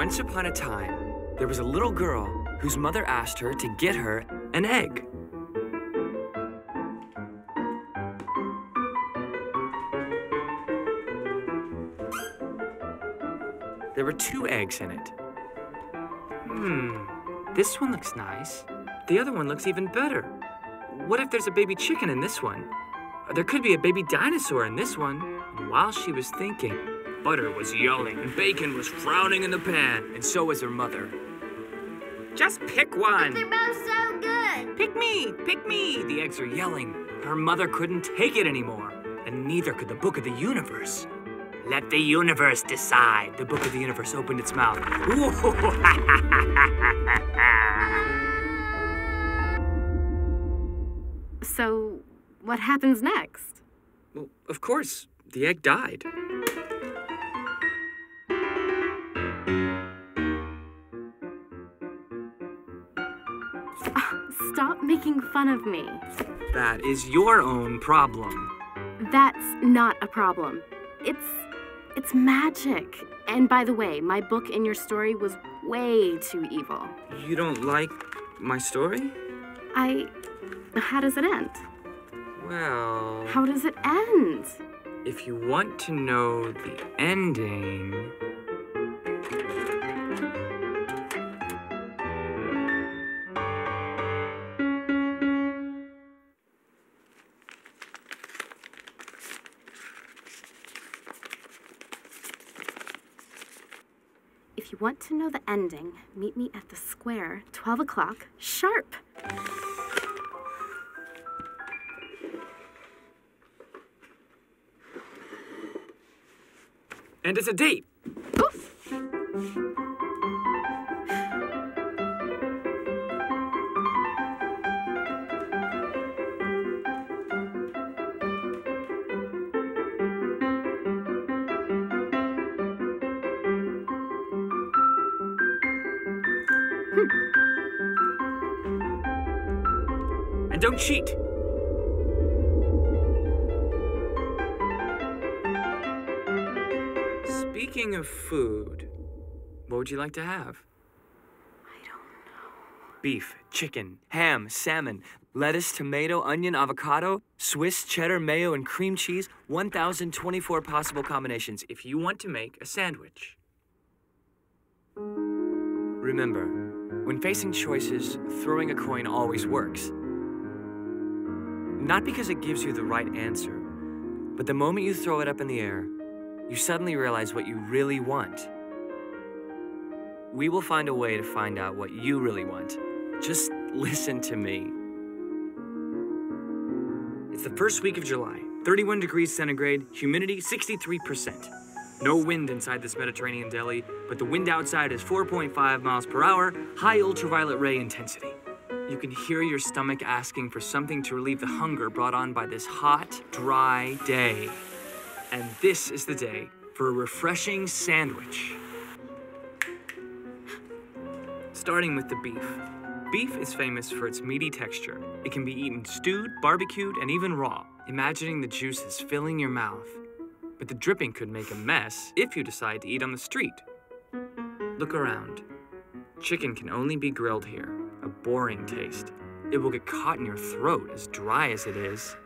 Once upon a time, there was a little girl whose mother asked her to get her an egg. There were 2 eggs in it. This one looks nice. The other one looks even better. What if there's a baby chicken in this one? There could be a baby dinosaur in this one. And while she was thinking, butter was yelling and bacon was frowning in the pan, and so was her mother. Just pick one. But they're both so good. Pick me, the eggs are yelling. Her mother couldn't take it anymore, and neither could the book of the universe. Let the universe decide. The book of the universe opened its mouth. So, what happens next? Well, of course, the egg died. Stop making fun of me. That is your own problem. That's not a problem. It's magic. And by the way, my book in your story was way too evil. You don't like my story? How does it end? Well... How does it end? If you want to know the ending... If you want to know the ending, meet me at the square, 12 o'clock, sharp. And it's a date. Oof. And don't cheat. Speaking of food, what would you like to have? I don't know. Beef, chicken, ham, salmon, lettuce, tomato, onion, avocado, Swiss, cheddar, mayo, and cream cheese. 1,024 possible combinations if you want to make a sandwich. Remember, when facing choices, throwing a coin always works. Not because it gives you the right answer, but the moment you throw it up in the air, you suddenly realize what you really want. We will find a way to find out what you really want. Just listen to me. It's the first week of July, 31 degrees centigrade, humidity 63%. No wind inside this Mediterranean deli, but the wind outside is 4.5 miles per hour, high ultraviolet ray intensity. You can hear your stomach asking for something to relieve the hunger brought on by this hot, dry day. And this is the day for a refreshing sandwich. Starting with the beef. Beef is famous for its meaty texture. It can be eaten stewed, barbecued, and even raw, imagining the juices filling your mouth. But the dripping could make a mess if you decide to eat on the street. Look around. Chicken can only be grilled here, a boring taste. It will get caught in your throat as dry as it is.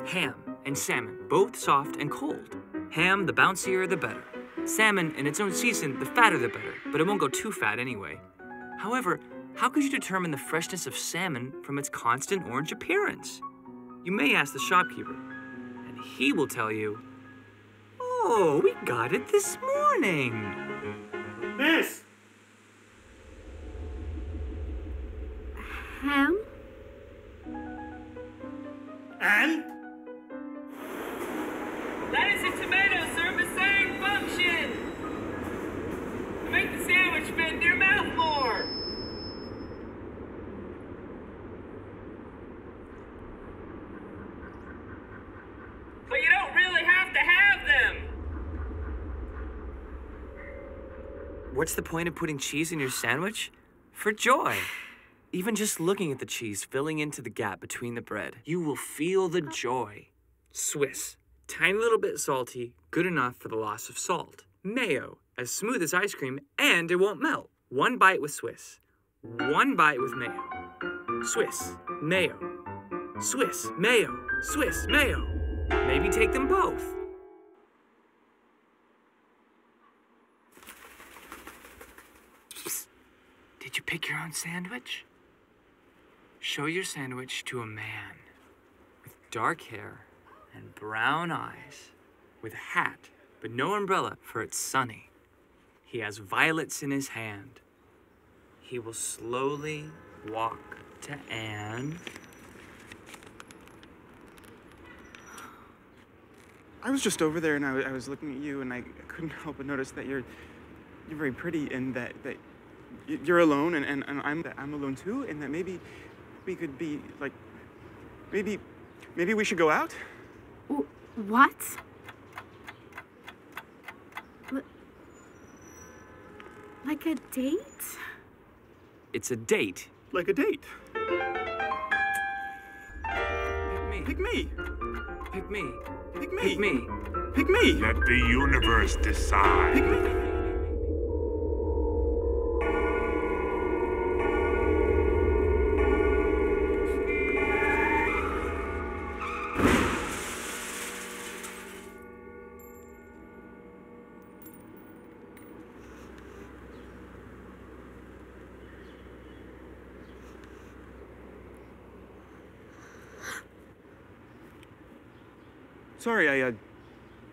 Ham and salmon, both soft and cold. Ham, the bouncier, the better. Salmon, in its own season, the fatter the better, but it won't go too fat anyway. However, how could you determine the freshness of salmon from its constant orange appearance? You may ask the shopkeeper, and he will tell you, "Oh, we got it this morning." Miss! Ham? And? Lettuce and tomatoes serve the same function. To make the sandwich fit in your mouth more. But you don't really have to have them. What's the point of putting cheese in your sandwich? For joy. Even just looking at the cheese filling into the gap between the bread, you will feel the joy. Swiss, tiny little bit salty, good enough for the loss of salt. Mayo, as smooth as ice cream, and it won't melt. One bite with Swiss. One bite with mayo. Swiss, mayo. Swiss, mayo. Swiss, mayo. Maybe take them both. Psst. Did you pick your own sandwich? Show your sandwich to a man with dark hair and brown eyes, with a hat, but no umbrella, for it's sunny. He has violets in his hand. He will slowly walk to Anne. I was just over there and I was looking at you and I couldn't help but notice that you're very pretty and that you're alone and I'm alone too, and that maybe we could be like, maybe we should go out? What? Like a date? It's a date. Like a date. Pick me. Pick me. Pick me. Pick me. Pick me. Pick me. Let the universe decide. Pick me. Sorry, I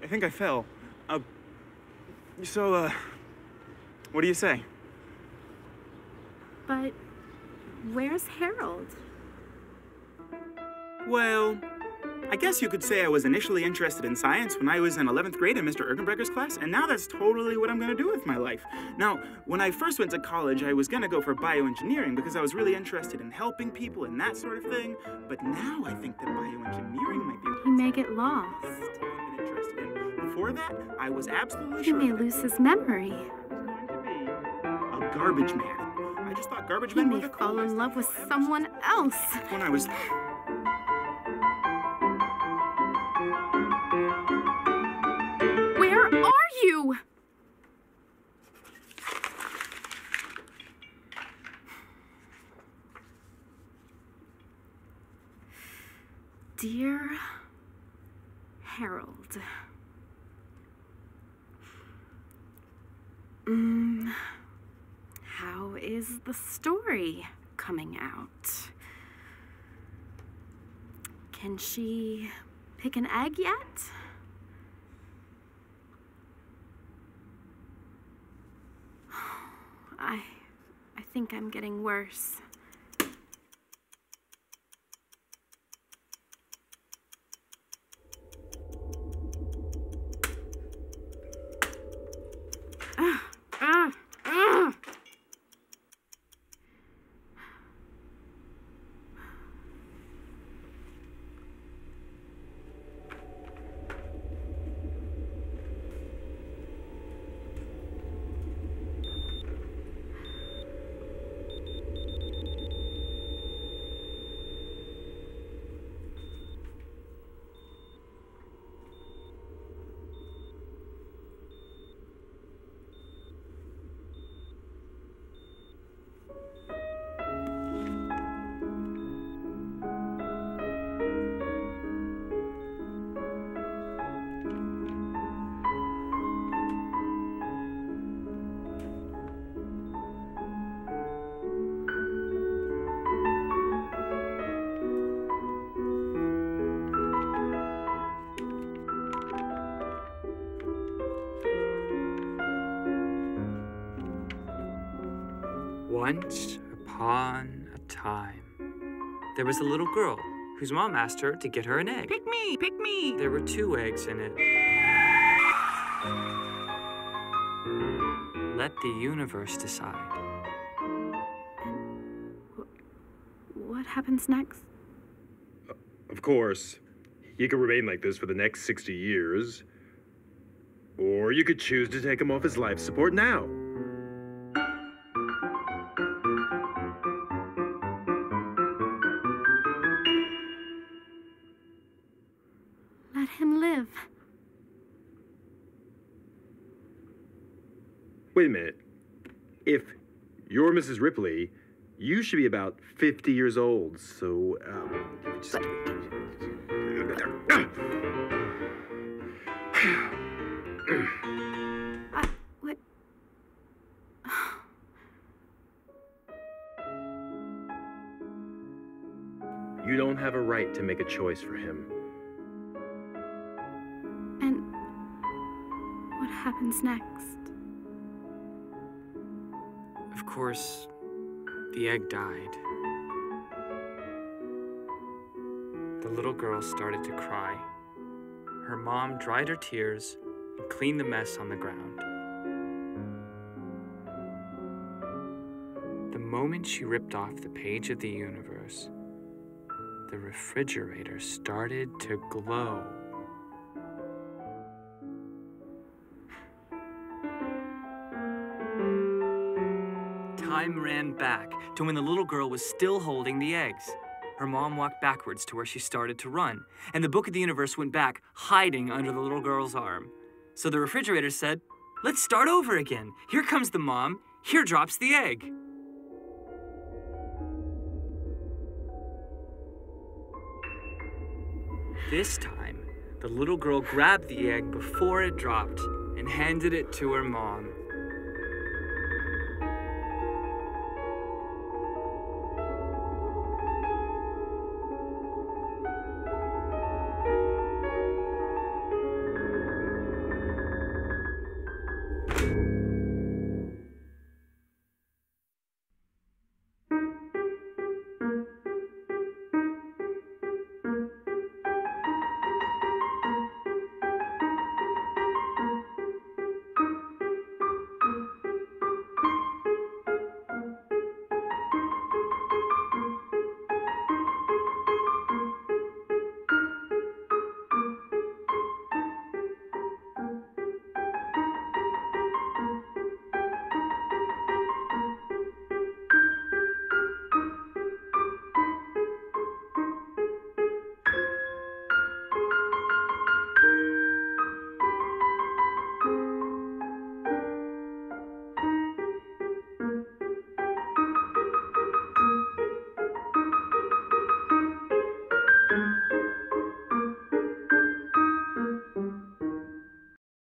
think I fell. So, what do you say? But where's Harold? Well, I guess you could say I was initially interested in science when I was in 11th grade in Mr. Ergenbrecker's class, and now that's totally what I'm gonna do with my life. Now, when I first went to college, I was gonna go for bioengineering because I was really interested in helping people and that sort of thing, but now I think that bioengineering might be He may get lost. I've been interested in. Before that, I was absolutely He sure may that lose his memory. I was going to be a garbage man. I just thought garbage He men were may the fall coolest in love thing with ever. someone else. When I was... Where are you? Dear Harold, how is the story coming out? Can she pick an egg yet? I think I'm getting worse. Once upon a time, there was a little girl whose mom asked her to get her an egg. Pick me! Pick me! There were 2 eggs in it. Let the universe decide. What happens next? Of course, he could remain like this for the next 60 years. Or you could choose to take him off his life support now. Let him live. wait a minute. If you're Mrs. Ripley, you should be about 50 years old, so, just... What? You don't have a right to make a choice for him. And what happens next? Of course, the egg died. The little girl started to cry. Her mom dried her tears and cleaned the mess on the ground. The moment she ripped off the page of the universe, the refrigerator started to glow. Time ran back to when the little girl was still holding the eggs. Her mom walked backwards to where she started to run, and the book of the universe went back, hiding under the little girl's arm. So the refrigerator said, "Let's start over again. Here comes the mom. Here drops the egg." This time, the little girl grabbed the egg before it dropped and handed it to her mom.